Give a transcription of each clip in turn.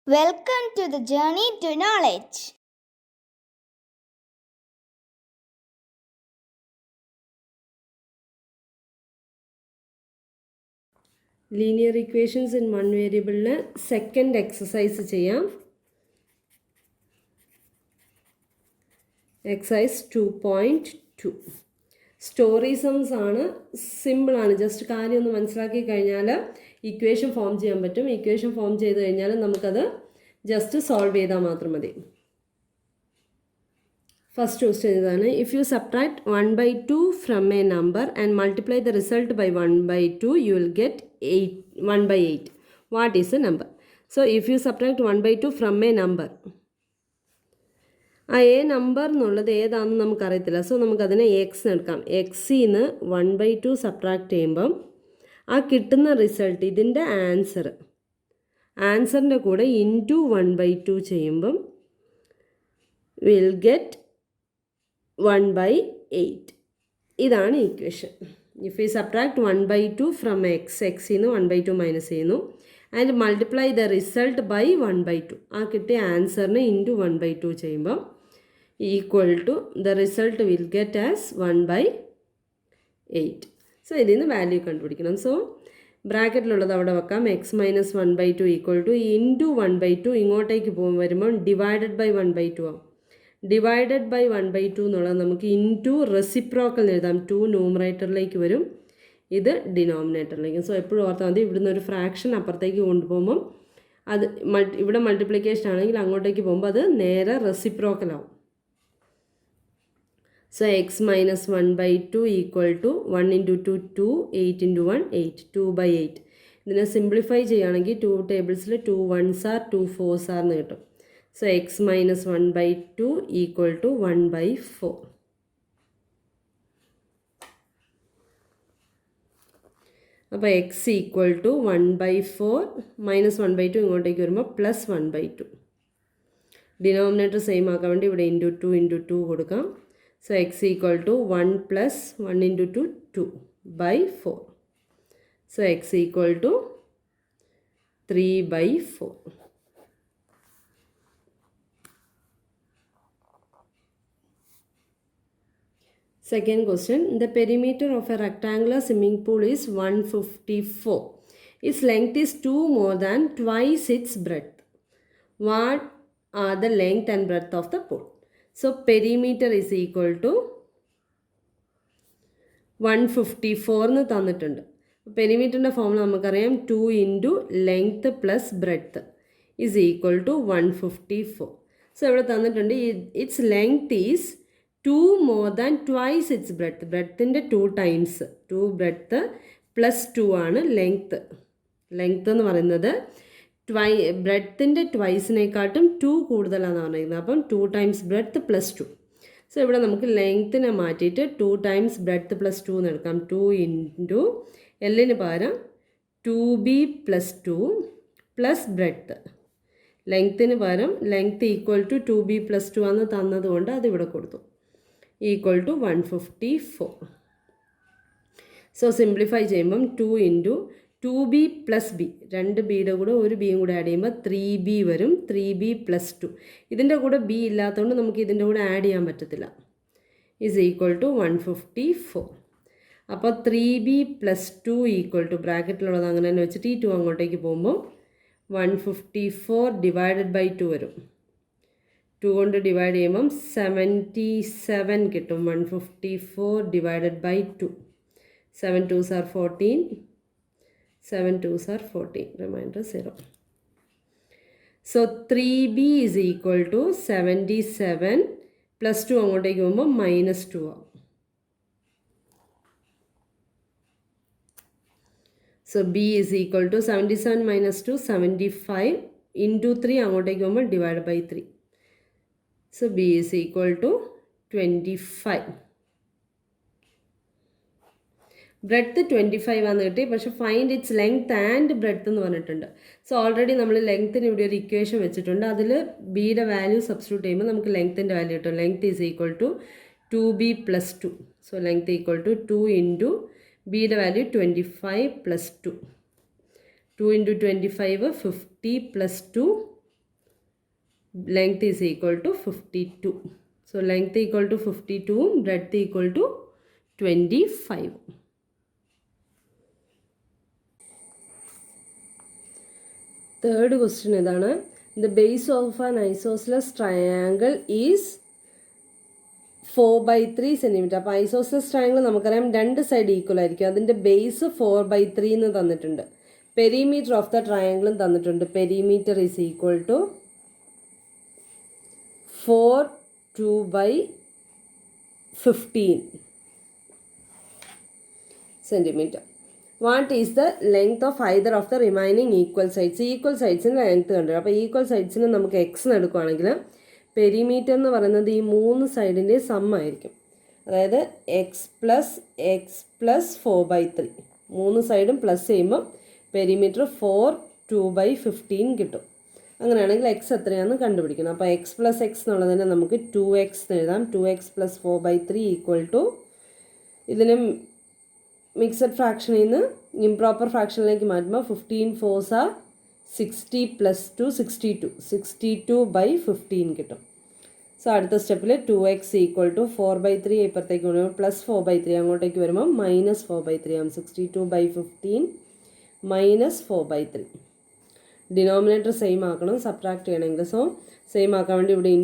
Welcome to the journey to knowledge. Linear equations in one variable second exercise ചെയ്യാം. Exercise 2.2. സ്റ്റോറിസംസ് ആണ്, സിമ്പിളാണ്. Just കാര്യം ഒന്ന് മനസ്സിലാക്കി കഴിഞ്ഞാൽ ഇക്വേഷൻ ഫോം ചെയ്യാൻ പറ്റും. ഇക്വേഷൻ ഫോം ചെയ്ത് കഴിഞ്ഞാൽ നമുക്കത് ജസ്റ്റ് സോൾവ് ചെയ്താൽ മാത്രം മതി. ഫസ്റ്റ് ക്വസ്റ്റ്യൻ ഇതാണ്. If you subtract 1/2 from a number and multiply the result by 1/2 you will get 1/8. What is a number? So if you subtract 1/2 from a number, ആ a number എന്നുള്ളത് ഏതാണെന്ന് നമുക്കറിയത്തില്ല. So നമുക്കതിനെ X എടുക്കാം. എക്സിന്ന് 1/2 subtract ചെയ്യുമ്പം ആ കിട്ടുന്ന റിസൾട്ട്, ഇതിൻ്റെ ആൻസറിൻ്റെ കൂടെ ഇൻറ്റു 1/2 ചെയ്യുമ്പം വിൽ ഗെറ്റ് 1/8. ഇതാണ് equation. If you subtract 1/2 from എക്സിന്ന് 1/2 മൈനസ് ചെയ്യുന്നു and multiply the result by 1/2, ആ കിട്ടിയ ആൻസറിന് ഇൻറ്റു 1/2 ചെയ്യുമ്പം equal to the result will get as 1/8. So ഇതിൽ നിന്ന് വാല്യൂ കണ്ടുപിടിക്കണം. സോ ബ്രാക്കറ്റിലുള്ളത് അവിടെ വെക്കാം. X minus 1/2 equal to into 1/2 ഇങ്ങോട്ടേക്ക് വരുമ്പോൾ ഡിവൈഡഡ് ബൈ 1/2 ആവും. ഡിവൈഡഡ് ബൈ 1/2 എന്നുള്ളത് നമുക്ക് ഇൻറ്റു റെസിപ്രോക്കൽ എഴുതാം. 2 ന്യൂമറേറ്ററിലേക്ക് വരും, ഇത് ഡിനോമിനേറ്ററിലേക്ക്. സോ എപ്പോഴും ഓർത്താൽ മതി, ഇവിടുന്ന് ഒരു ഫ്രാക്ഷൻ അപ്പുറത്തേക്ക് കൊണ്ടുപോകുമ്പം അത് ഇവിടെ മൾട്ടിപ്ലിക്കേഷൻ ആണെങ്കിൽ അങ്ങോട്ടേക്ക് പോകുമ്പോൾ അത് നേരെ റെസിപ്രോക്കലാവും. So x minus 1/2 equal to 1 into 2 2, 8 into 1 8, 2/8. ഇതിനെ സിംപ്ലിഫൈ ചെയ്യുകയാണെങ്കിൽ 2 ടേബിൾസിൽ 2 1s are 2 4s are എന്ന് കിട്ടും. So x minus 1/2 equal to 1/4. അപ്പോൾ എക്സ് ഈക്വൽ ടു 1/4 മൈനസ് 1/2 ഇങ്ങോട്ടേക്ക് വരുമ്പോൾ പ്ലസ് 1/2. ഡിനോമിനേറ്റർ സെയിം ആക്കാൻ വേണ്ടി ഇവിടെ ഇൻറ്റു 2 ഇൻറ്റു 2 കൊടുക്കാം. So x equal to 1 plus 1 into 2, 2/4. So x equal to 3/4. Second question, the perimeter of a rectangular swimming pool is 154. Its length is 2 more than twice its breadth. What are the length and breadth of the pool? So perimeter is equal to 154 എന്ന് തന്നിട്ടുണ്ട്. പെരിമീറ്ററിൻ്റെ formula നമുക്കറിയാം. 2 into length plus breadth is equal to 154. So ഇവിടെ തന്നിട്ടുണ്ട് its length is 2 more than twice its breadth. ബ്രെഡ്ത്തിൻ്റെ 2 times, 2 breadth plus 2 ആണ് length. Length എന്ന് പറയുന്നത് ബ്രെഡ്ത്തിൻ്റെ ട്വൈസിനെക്കാട്ടും 2 കൂടുതലാണെന്ന് പറഞ്ഞിരിക്കുന്നത്. അപ്പം 2 ടൈംസ് ബ്രെഡ്ത്ത് പ്ലസ് 2. സോ ഇവിടെ നമുക്ക് ലെങ്ത്തിനെ മാറ്റിയിട്ട് 2 ടൈംസ് ബ്രെഡ്ത്ത് പ്ലസ് 2 എന്ന് എടുക്കാം. 2 ഇൻറ്റു എല്ലിന് പകരം 2b പ്ലസ് 2 പ്ലസ് ബ്രെഡ്ത്ത്. ലെങ്ത്തിന് പകരം length equal to 2b plus 2 ആണ് തന്നതുകൊണ്ട് അതിവിടെ കൊടുത്തു. Equal to 154. സോ സിംപ്ലിഫൈ ചെയ്യുമ്പം 2 ഇൻറ്റു 2b പ്ലസ് ബി, 2 ബിയുടെ കൂടെ ഒരു ബിയും കൂടെ ആഡ് ചെയ്യുമ്പോൾ 3b വരും. 3b പ്ലസ് 2, ഇതിൻ്റെ കൂടെ ബി ഇല്ലാത്തതുകൊണ്ട് നമുക്ക് ഇതിൻ്റെ കൂടെ ആഡ് ചെയ്യാൻ പറ്റത്തില്ല. Is equal to 154. അപ്പോൾ 3b പ്ലസ് 2 ഈക്വൽ ടു ബ്രാക്കറ്റിലുള്ളത് അങ്ങനെ തന്നെ വെച്ചിട്ട് ഈ 2 അങ്ങോട്ടേക്ക് പോകുമ്പോൾ 154 ഡിവൈഡഡ് ബൈ 2 വരും. 2 കൊണ്ട് ഡിവൈഡ് ചെയ്യുമ്പം 77 കിട്ടും. 154 divided by 2, 7 2s are 14, 7 2s are 14, remainder 0. So 3b is equal to 77 plus 2 അങ്ങോട്ടേക്ക് പോകുമ്പോൾ minus 2 ആവും. So b is equal to 77 minus 2, 75 into 3 അങ്ങോട്ടേക്ക് പോകുമ്പോൾ divided by 3. So b is equal to 25. Breadth 25 ആണെന്ന് കിട്ടി. പക്ഷേ find its length and breadth എന്ന് പറഞ്ഞിട്ടുണ്ട്. സോ ഓൾറെഡി നമ്മൾ ലെങ്ത്തിന് ഇവിടെ ഒരു ഇക്വേഷൻ വെച്ചിട്ടുണ്ട്. അതിൽ ബിയുടെ വാല്യൂ സബ്സ്റ്റിറ്റ്യൂട്ട് ചെയ്യുമ്പോൾ നമുക്ക് ലെങ്ത്തിൻ്റെ വാല്യൂ കിട്ടും. Length is equal to 2b plus 2. So length equal to 2 into ബിയുടെ value 25 plus 2. 2 into 25 50 plus 2 length is equal to 52. So length equal to 52, breadth equal to 25. Third question is, the base of an isosceles triangle is 4/3 centimeter. അപ്പോൾ isosceles triangle നമുക്കറിയാം രണ്ട് side equal ആയിരിക്കും. അതിൻ്റെ base 4/3 എന്ന് തന്നിട്ടുണ്ട്. Perimeter of the ട്രയാങ്കിളും തന്നിട്ടുണ്ട്. Perimeter is equal to 4 2/15 centimeter. What is the length of either of the remaining equal sides? Equal സൈഡ്സിന് ലെങ്ത് കണ്ടു. അപ്പോൾ ഈക്വൽ സൈഡ്സിന് നമുക്ക് എക്സ് എടുക്കുകയാണെങ്കിൽ പെരിമീറ്റർ എന്ന് പറയുന്നത് ഈ മൂന്ന് സൈഡിൻ്റെ സം ആയിരിക്കും. അതായത് എക്സ് പ്ലസ് 4/3 മൂന്ന് സൈഡും പ്ലസ് ചെയ്യുമ്പോൾ പെരിമീറ്റർ 4 2/15 കിട്ടും. അങ്ങനെയാണെങ്കിൽ എക്സ് എത്രയാണെന്ന് കണ്ടുപിടിക്കണം. അപ്പോൾ എക്സ് പ്ലസ് എക്സ് എന്നുള്ളതിനെ നമുക്ക് 2x എഴുതാം. 2x + 4/3 ഈക്വൽ ടു ഇതിന് മിക്സഡ് ഫ്രാക്ഷനിൽ നിന്ന് ഇംപ്രോപ്പർ ഫ്രാക്ഷനിലേക്ക് മാറ്റുമ്പോൾ 15 4s are 60 + 2 62 62/15 കിട്ടും. സോ അടുത്ത സ്റ്റെപ്പിൽ 2x ഈക്വൽ ടു 4/3 ഇപ്പുറത്തേക്ക് വരുമ്പോൾ പ്ലസ് 4/3 അങ്ങോട്ടേക്ക് വരുമ്പോൾ -4/3 ആകും. 62/15 -4/3. ഡിനോമിനേറ്റർ സെയിം ആക്കണം സബ്ട്രാക്ട് ചെയ്യണമെങ്കിൽ. സോ സെയിം ആക്കാൻ വേണ്ടി ഇവിടെ ×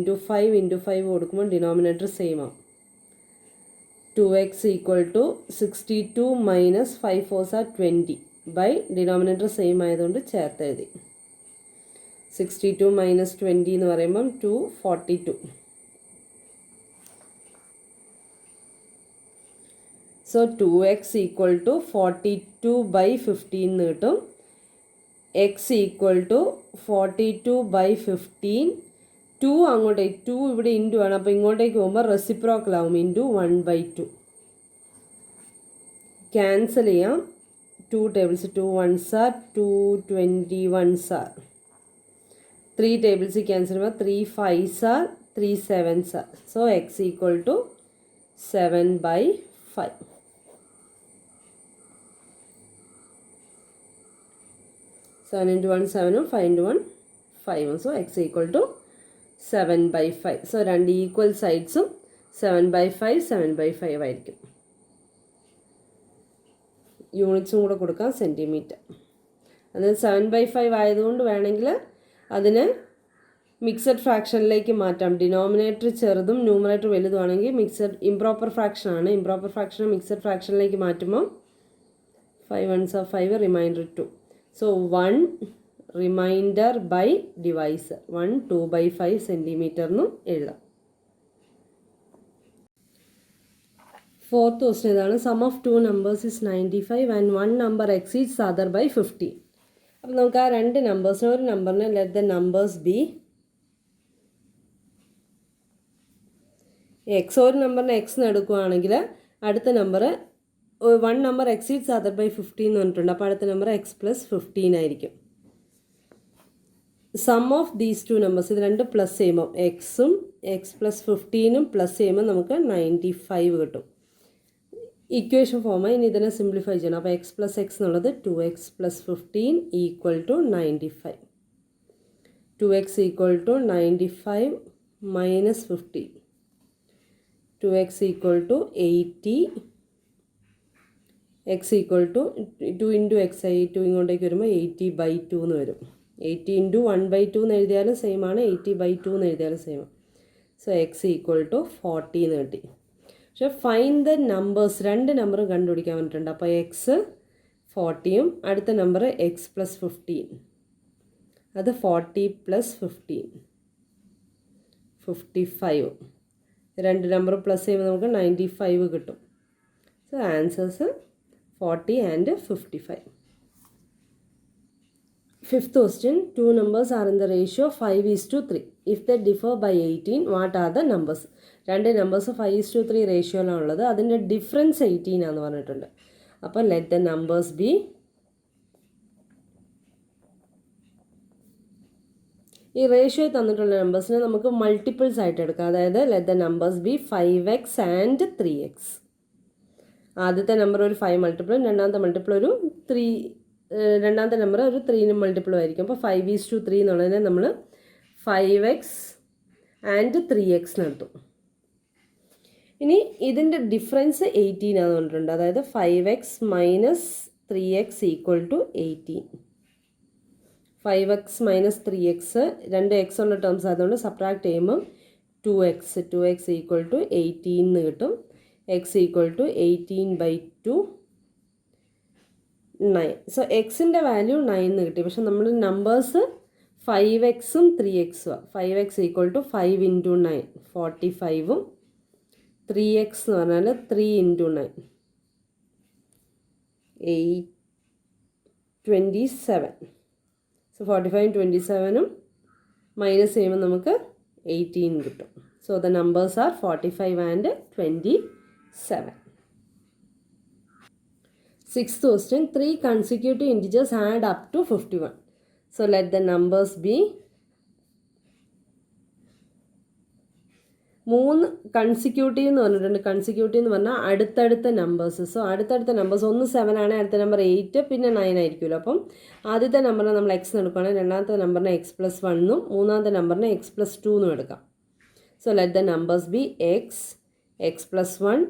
5 കൊടുക്കുമ്പോൾ ഡിനോമിനേറ്റർ സെയിം ആവും. 2x equal to 62 - 5 4s are 20 by denominator same ആയതുകൊണ്ട് ചേർത്ത് എഴുതി. 62 - 20 എന്ന് പറയുമ്പം 242. സോ 2x ഈക്വൽ ടു 42/15 എന്ന് കിട്ടും. X equal to 42/15. 2 അങ്ങോട്ടേക്ക് 2 ഇവിടെ ഇൻറ്റു ആണ്. അപ്പോൾ ഇങ്ങോട്ടേക്ക് പോകുമ്പോൾ റെസിപ്രോക്കൽ ആവും. × 1/2 ക്യാൻസൽ ചെയ്യാം. 2 tables 2 1s are 2 21s are 3 tables cancel ചെയ്യുമ്പോൾ 3 5s are 3 7s are. So x equal to 7/5. 7 × 1 7 5 × 1 5. So x equal to 7/5. So രണ്ട് ഈക്വൽ സൈഡ്സും 7/5 7/5 ആയിരിക്കും. യൂണിറ്റ്സും കൂടെ കൊടുക്കാം സെൻറ്റിമീറ്റർ. അത് 7/5 ആയതുകൊണ്ട് വേണമെങ്കിൽ അതിന് മിക്സഡ് ഫ്രാക്ഷനിലേക്ക് മാറ്റാം. ഡിനോമിനേറ്റർ ചെറുതും ന്യൂമറേറ്റർ വലുതുമാണെങ്കിൽ മിക്സഡ് ഇംപ്രോപ്പർ ഫ്രാക്ഷനാണ്. ഇംപ്രോപ്പർ ഫ്രാക്ഷൻ മിക്സഡ് ഫ്രാക്ഷനിലേക്ക് മാറ്റുമ്പോൾ 5 1s are 5 remainder 2. So 1 remainder by divisor 1 2/5 centimetre എന്നും എഴുതാം. ഫോർത്ത് ക്വസ്റ്റ്യൻ ഇതാണ്. Sum of 2 numbers is 95 and 1 number exceeds other by 50. അപ്പം നമുക്ക് ആ രണ്ട് നമ്പേഴ്സിന് ഒരു നമ്പറിന് let the numbers be x. ഒരു നമ്പറിന് എക്സ് എന്ന് എടുക്കുകയാണെങ്കിൽ അടുത്ത number 1 number exceeds other by 50 എന്ന് പറഞ്ഞിട്ടുണ്ട്. അപ്പോൾ അടുത്ത നമ്പർ എക്സ് + 15 ആയിരിക്കും. സം ഓഫ് ദീസ് 2 നമ്പേഴ്സ് ഇത് രണ്ട് പ്ലസ് ചെയ്യുമ്പോൾ എക്സും എക്സ് + 15ഉം പ്ലസ് ചെയ്യുമ്പോൾ നമുക്ക് 95 കിട്ടും. ഇക്വേഷൻ ഫോമായി ഇനി ഇതിനെ സിംപ്ലിഫൈ ചെയ്യണം. അപ്പോൾ എക്സ് + എക്സ് എന്നുള്ളത് 2x + 15 equal to 95. 2x equal to 95 - 15. 2x equal to 80. X equal to 2 × x ആയി 2 ഇങ്ങോട്ടേക്ക് വരുമ്പോൾ 80/2 എന്ന് വരും. 80 × 1/2 എന്ന് എഴുതിയാലും സെയിം ആണ്. 80/2 എന്ന് എഴുതിയാലും സെയിം ആണ്. സോ എക്സ് ഈക്വൽ ടു 40 എന്ന് കിട്ടി. പക്ഷേ ഫൈൻഡ് ദ നമ്പേഴ്സ് രണ്ട് നമ്പറും കണ്ടുപിടിക്കാൻ പറഞ്ഞിട്ടുണ്ട്. അപ്പോൾ എക്സ് 40യും അടുത്ത നമ്പർ എക്സ് + 15 അത് 40 + 15 55. രണ്ട് നമ്പർ പ്ലസ് ചെയ്യുമ്പോൾ നമുക്ക് 95 കിട്ടും. So answers 40 and 55. Fifth question. 2 numbers are in the ratio 5:3. If they differ by 18, what are the numbers? രണ്ട് നമ്പേഴ്സ് 5:3 റേഷ്യോയിലാണുള്ളത്. അതിൻ്റെ ഡിഫറൻസ് 18 ആണെന്ന് പറഞ്ഞിട്ടുണ്ട്. അപ്പോൾ ലെറ്റ് ദ നമ്പേഴ്സ് ബി ഈ റേഷ്യോ തന്നിട്ടുള്ള നമ്പേഴ്സിനെ നമുക്ക് മൾട്ടിപ്പിൾസ് ആയിട്ട് എടുക്കാം. അതായത് let the numbers B 5x and 3x. ആദ്യത്തെ നമ്പർ ഒരു 5 മൾട്ടിപ്പിളും രണ്ടാമത്തെ മൾട്ടിപ്പിൾ ഒരു 3 രണ്ടാമത്തെ നമ്പർ ഒരു 3 മൾട്ടിപ്പിളും ആയിരിക്കും. അപ്പോൾ 5:3 എന്നുള്ളതിനെ നമ്മൾ 5x ആൻഡ് 3x നടത്തും. ഇനി ഇതിൻ്റെ ഡിഫറൻസ് 18 ആണെന്ന് പറഞ്ഞിട്ടുണ്ട്. അതായത് 5x minus 3x equal to 18. 5x minus 3x, രണ്ട് എക്സ് ഉള്ള ടേംസ് ആയതുകൊണ്ട് സബ്ട്രാക്ട് ചെയ്യുമ്പം 2x ഈക്വൽ ടു 18 എന്ന് കിട്ടും. X equal to 18/2 9. സോ എക്സിൻ്റെ വാല്യൂ 9 എന്ന് കിട്ടി. പക്ഷെ നമ്മൾ നമ്പേഴ്സ് 5xും 3xും. 5x ഈക്വൽ ടു 5 ഇൻറ്റു 9 45ഉം 3x എന്ന് പറഞ്ഞാൽ 3 ഇൻറ്റു 9 27. സോ 45ഉം 27ഉം മൈനസ് ചെയ്യുമ്പോൾ നമുക്ക് 18 കിട്ടും. So the numbers are 45 and 27. Sixth question, 3 consecutive integers add up to 51. So let the numbers be 3 consecutive എന്ന് പറഞ്ഞിട്ടുണ്ട്. കൺസിക്യൂട്ടീവ് എന്ന് പറഞ്ഞാൽ അടുത്തടുത്ത നമ്പേഴ്സ്. സോ അടുത്തടുത്ത നമ്പേഴ്സ് ഒന്ന് 7 ആണ്, അടുത്ത നമ്പർ 8 പിന്നെ 9 ആയിരിക്കുമല്ലോ. അപ്പം ആദ്യത്തെ നമ്പറിനെ നമ്മൾ എക്സ് എടുക്കുകയാണെങ്കിൽ രണ്ടാമത്തെ നമ്പറിനെ x+1 എന്നും മൂന്നാമത്തെ നമ്പറിനെ x+2 എന്നും എടുക്കാം. So let the numbers B x+1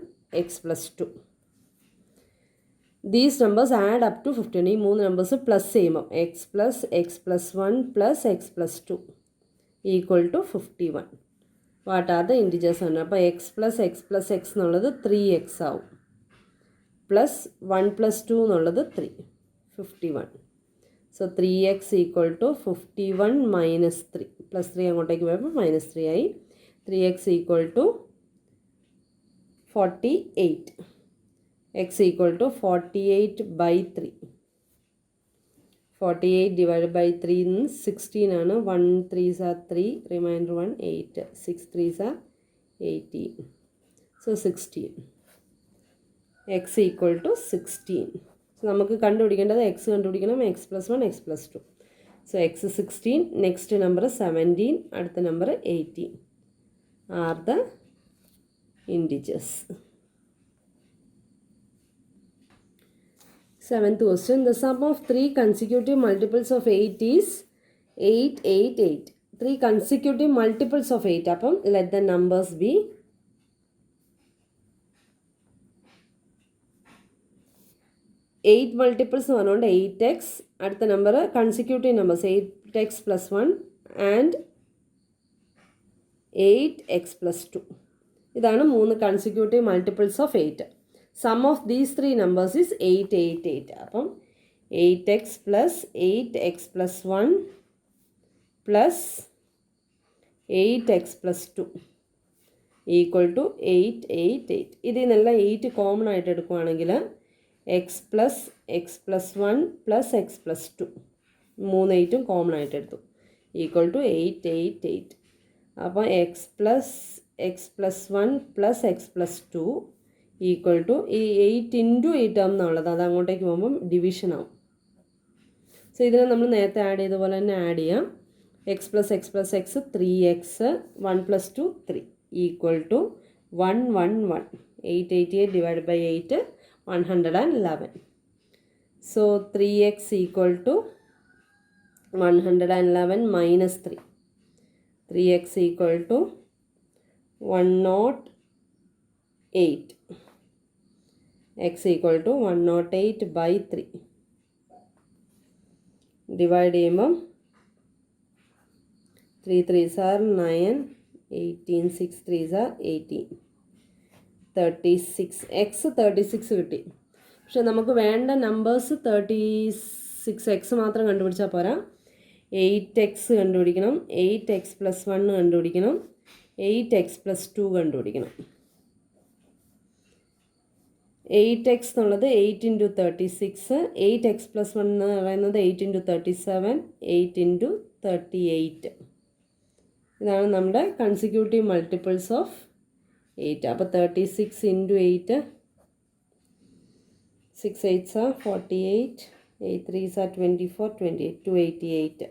x+2. These numbers add up to 51. ഈ 3 നമ്പേഴ്സ് പ്ലസ് ചെയ്യുമ്പോൾ x+1 + x+2 equal to 51. What are the integers ആണ്. അപ്പോൾ x+x+x എന്നുള്ളത് 3x ആവും, പ്ലസ് 1+2 എന്നുള്ളത് 3 51. So 3x equal to 51 minus 3 plus 3 അങ്ങോട്ടേക്ക് പോയപ്പോൾ -3 ആയി. 3x equal to 48. x equal to 48/3. 48 divide by 3 16 ആണ്. 1 3s are 3, remainder 1 8, 6 3s are 18. So 16. x equal to 16. So നമുക്ക് കണ്ടുപിടിക്കേണ്ടത് x കണ്ടുപിടിക്കണം, x+1 x+2. So x 16, next number 17, അടുത്ത number 18 R the integers. Seventh question, the sum of 3 consecutive multiples of 8 is 8 8 8. 3 consecutive multiples of 8. അപ്പം let the numbers be 8 multiples എന്ന് പറഞ്ഞുകൊണ്ട് 8x, അടുത്ത number consecutive numbers 8x+1 and 8x+2. ഇതാണ് 3 consecutive multiples of 8. Sum of these 3 numbers is 8 8 8. അപ്പം 8x + 8x+1 + 8x+2 equal to 8 8 8. ഇതിൽ നിന്നെല്ലാം 8 common ആയിട്ട് എടുക്കുകയാണെങ്കിൽ x + x+1 + x+2 3 8ഉം കോമൺ ആയിട്ട് എടുത്തു ഈക്വൽ ടു 8 8 8. അപ്പോൾ x + x+1 + x+2 equal to ഈ 8 ഇൻറ്റു 8 ആവുന്നുള്ളത് അത് അങ്ങോട്ടേക്ക് പോകുമ്പം ഡിവിഷൻ ആവും. സോ ഇതിനെ നമ്മൾ നേരത്തെ ആഡ് ചെയ്ത പോലെ തന്നെ ആഡ് ചെയ്യാം. x + x+x 3x 1 + 2 3 equal to 1 1 1. 888 divide by 8 111. So 3x equal to 111 minus 3. 3x equal to 108. x equal to 108/3. Divide ചെയ്യുമ്പം 3 3s are 9, 18 6 3s are 18, 36. x 36 കിട്ടി. പക്ഷെ നമുക്ക് വേണ്ട നമ്പേഴ്സ് 36x മാത്രം കണ്ടുപിടിച്ചാൽ പോരാ. 8x കണ്ടുപിടിക്കണം, 8x+1 കണ്ടുപിടിക്കണം, 8x+2 കണ്ടുപിടിക്കണം. 8x എന്നുള്ളത് 8 × 36, 8x+1 എന്ന് പറയുന്നത് 8 × 37, 8 × 38. ഇതാണ് നമ്മുടെ കൺസിക്യൂട്ടീവ് മൾട്ടിപ്പിൾസ് ഓഫ് 8. അപ്പോൾ 36 × 8, 6 8s are 48, 8 3s are 24, 28, 288.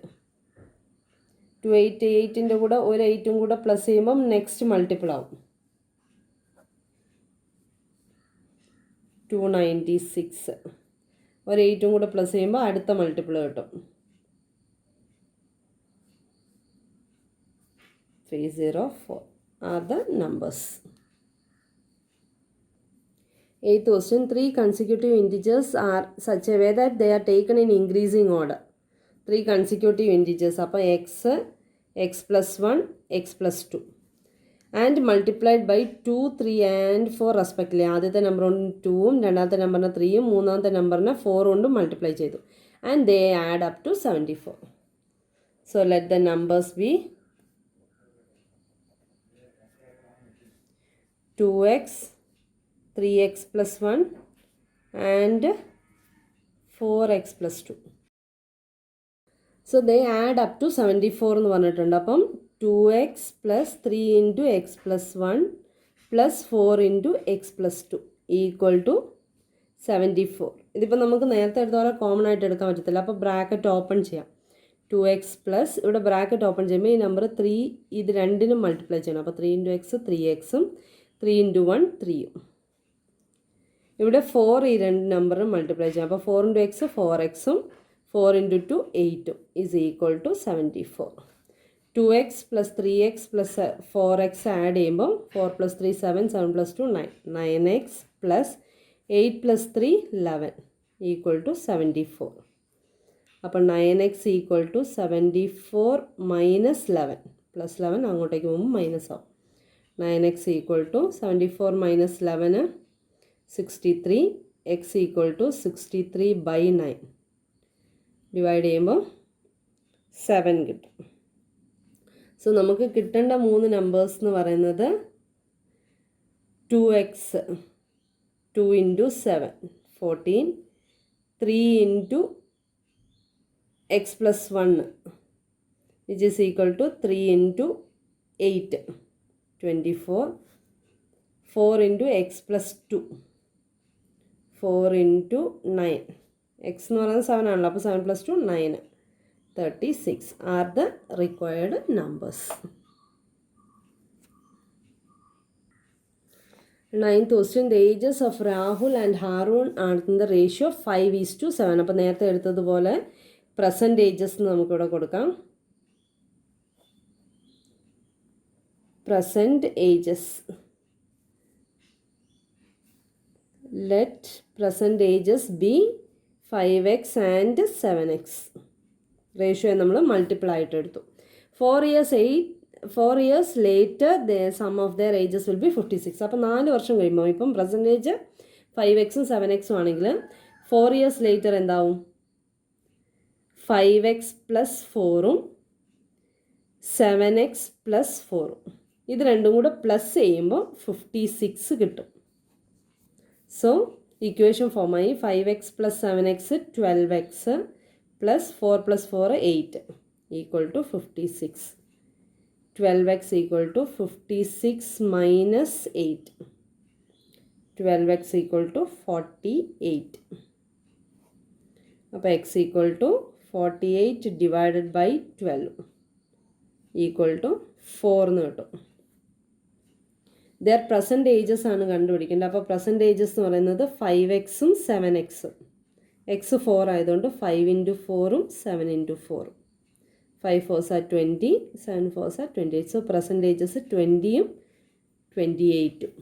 288ൻ്റെ കൂടെ ഒരു 8ഉം കൂടെ പ്ലസ് ചെയ്യുമ്പം നെക്സ്റ്റ് മൾട്ടിപ്പിൾ ആവും 296. ഒരു 8ഉം കൂടെ പ്ലസ് ചെയ്യുമ്പോൾ അടുത്ത മൾട്ടിപ്പിൾ കിട്ടും 304 are the numbers. 8th question, 3 consecutive integers are such a way that they are taken in increasing order. 3 consecutive integers, അപ്പോൾ x plus 1, x plus 2 and multiplied by 2, 3 and 4 respectively. ആദ്യത്തെ number കൊണ്ട് 2ഉം രണ്ടാമത്തെ നമ്പറിന് 3ഉം മൂന്നാമത്തെ നമ്പറിന് 4 കൊണ്ടും multiply ചെയ്തു. And they add up to 74. So let the numbers be 2x, 3x plus 1 and 4x plus 2. So they add up to 74 എന്ന് പറഞ്ഞിട്ടുണ്ട്. അപ്പം 2x plus 3 into x plus 1 plus 4 into x plus 2 equal to 74. ഇതിപ്പോൾ നമുക്ക് നേരത്തെ എടുത്ത പോലെ common ആയിട്ട് എടുക്കാൻ പറ്റത്തില്ല. അപ്പോൾ ബ്രാക്കറ്റ് ഓപ്പൺ ചെയ്യാം. 2x പ്ലസ് ഇവിടെ ബ്രാക്കറ്റ് ഓപ്പൺ ചെയ്യുമ്പോൾ ഈ നമ്പർ 3 ഇത് രണ്ടിനും മൾട്ടിപ്ലൈ ചെയ്യണം. അപ്പോൾ 3 into x 3xും 3 into 1 3ഉം. ഇവിടെ 4 ഈ രണ്ട് നമ്പറും മൾട്ടിപ്ലൈ ചെയ്യാം. അപ്പോൾ 4 into x 4xും 4 into 2 8ഉം is equal to 74. 2x plus 3x plus 4x add ചെയ്യുമ്പോൾ 4 plus 3 7, 7 plus 2 9, 9x plus 8 plus 3 11 equal to 74. അപ്പോൾ 9x equal to 74 minus 11 plus 11 അങ്ങോട്ടേക്ക് പോകുമ്പോൾ മൈനസ് ആവും. 9x equal to 74 minus 11 63, x equal to 63 by 9 divide ചെയ്യുമ്പോൾ 7 കിട്ടും. So നമുക്ക് കിട്ടേണ്ട 3 numbers എന്ന് പറയുന്നത് 2x 2 into 7 14, 3 into x plus 1 which is equal to 3 into 8 24, 4 into x plus 2 4 into 9, x എന്ന് പറയുന്നത് 7 ആണല്ലോ, അപ്പോൾ 7 plus 2 9 36 are the required numbers. 9th question, the ages of Rahul and Harun are in the ratio 5:7. അപ്പോൾ നേരത്തെ എടുത്തതുപോലെ present ages നമുക്കിവിടെ കൊടുക്കാം. Present ages, let present ages be 5x and 7x. Ratio നമ്മൾ multiple ആയിട്ട് എടുത്തു. 4 years later the sum of their ages will be 56. അപ്പോൾ 4 വർഷം കഴിയുമ്പോൾ ഇപ്പം പെർസെൻറ്റേജ് 5xും 7xും ആണെങ്കിൽ 4 years later എന്താവും? 5x plus 4ഉം 7x plus 4ഉം ഇത് രണ്ടും കൂടെ പ്ലസ് ചെയ്യുമ്പോൾ 56 കിട്ടും. സോ ഇക്വേഷൻ ഫോമായി 5x plus 7x 12x plus 4 plus 4 8 equal to 56. 12x equal to 56 minus 8. 12x equal to 48. അപ്പോൾ x equal to 48 divided by 12 equal to 4 എന്ന് കിട്ടും. ദർ പ്രസൻറ്റ് ഏജസ് ആണ് കണ്ടുപിടിക്കേണ്ടത്. അപ്പോൾ പ്രസൻറ്റ് ഏജസ് എന്ന് പറയുന്നത് 5xും 7xും. എക്സ് 4 ആയതുകൊണ്ട് 5 into 4ഉം 7 into 4ഉം. 5 4s are 20, 7 4s are 28. So present ages 20ഉം 28ഉം.